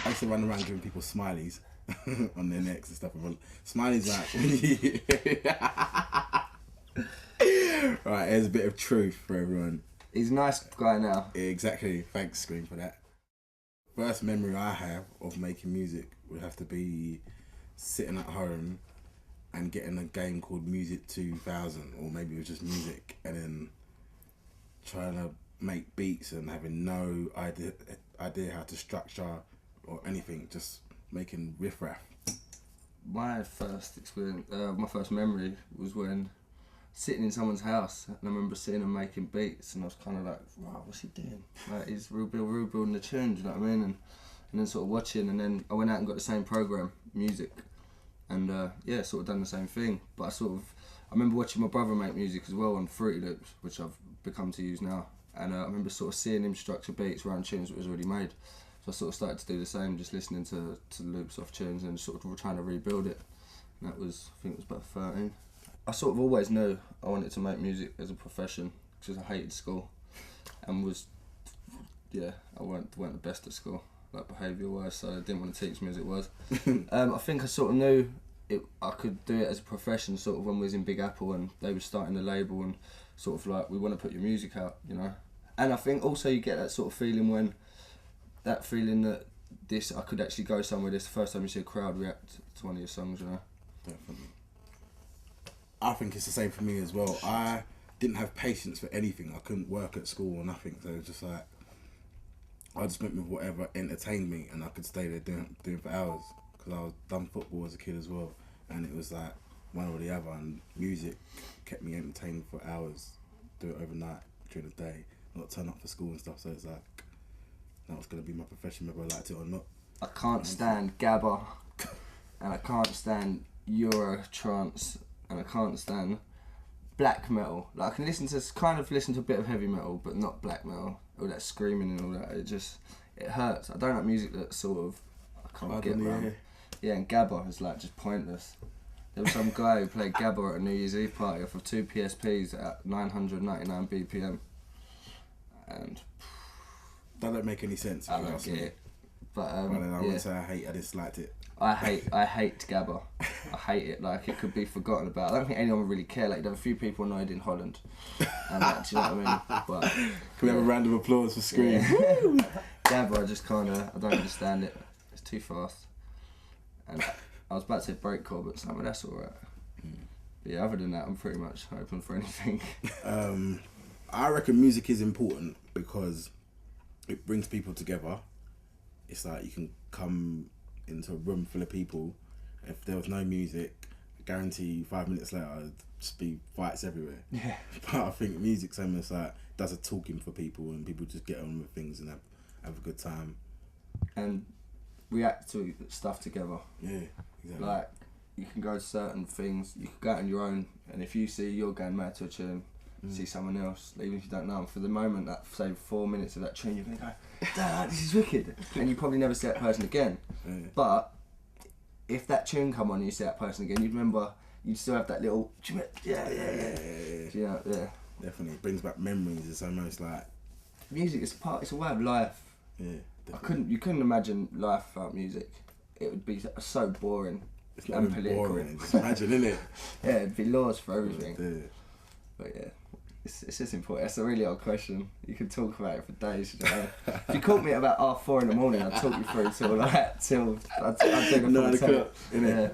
I used to run around giving people smileys on their necks and stuff. Smileys like... Right, here's a bit of truth for everyone. He's a nice guy now. Exactly, thanks Skream for that. First memory I have of making music would have to be sitting at home and getting a game called Music 2000, or maybe it was just music, and then trying to make beats and having no idea how to structure or anything, just making riff-raff. My first experience, my first memory was when sitting in someone's house, and I remember seeing him making beats, and I was kind of like, wow, what's he doing? Like, he's real building the tune, do you know what I mean? And then sort of watching, and then I went out and got the same program, music, and yeah, sort of done the same thing. But I remember watching my brother make music as well on Fruity Loops, which I've become to use now. And I remember sort of seeing him structure beats around tunes that was already made. So I sort of started to do the same, just listening to loops off tunes and sort of trying to rebuild it. And that was, I think it was about 13. I sort of always knew I wanted to make music as a profession because I hated school and I weren't the best at school, like behaviour-wise, so I didn't want to teach me as it was. I think I sort of knew I could do it as a profession sort of when we was in Big Apple and they were starting the label and sort of like, we want to put your music out, you know. And I think also you get that sort of feeling that I could actually go somewhere. This the first time you see a crowd react to one of your songs, you know. Definitely. I think it's the same for me as well. I didn't have patience for anything. I couldn't work at school or nothing, so it was just like, I just went with whatever entertained me, and I could stay there doing for hours, because I was done football as a kid as well, and it was like one or the other, and music kept me entertained for hours, do it overnight, during the day, not turn up for school and stuff, so it's like, that was going to be my profession whether I liked it or not. I can't stand gabba, and I can't stand Euro trance, and I can't stand black metal. Like I can listen to a bit of heavy metal, but not black metal. All that screaming and all that, it hurts. I don't like music that sort of, I can't get around. Yeah, and gabba is like just pointless. There was some guy who played gabba at a New Year's Eve party off of 2 PSPs at 999 BPM. And that don't make any sense. I don't get it. But I wouldn't say I disliked it. I hate gabba. I hate it. Like, it could be forgotten about. I don't think anyone would really care. Like, there were a few people annoyed in Holland, and that, do you know what I mean? But can we have a round of applause for Skream? Yeah. Gabba, I don't understand it. It's too fast. And I was about to say breakcore, but that's alright. But yeah, other than that, I'm pretty much open for anything. I reckon music is important because it brings people together. It's like you can come into a room full of people. If there was no music, I guarantee 5 minutes later there'd just be fights everywhere. Yeah. But I think music's almost like does a talking for people, and people just get on with things and have a good time. And react to stuff together. Yeah, exactly. Like, you can go to certain things, you can go out on your own, and if you see you're going mad to a tune, see someone else, even if you don't know them, for the moment, that say 4 minutes of that tune, you're going to go, "Dad, this is wicked," and you probably never see that person again. Yeah. But if that tune come on and you see that person again, you'd remember, you'd still have that little, yeah. Definitely, it brings back memories. It's almost like music is it's a way of life. Yeah, definitely. You couldn't imagine life without music. It would be so boring. It's not even boring. Just imagine, innit? Yeah, it'd be laws for everything. Yeah. But yeah, it's just important. That's a really odd question. You could talk about it for days. You know? If you called me at about 4:30 in the morning, I'd talk you through till I'd do the 9 o'clock, innit? Yeah.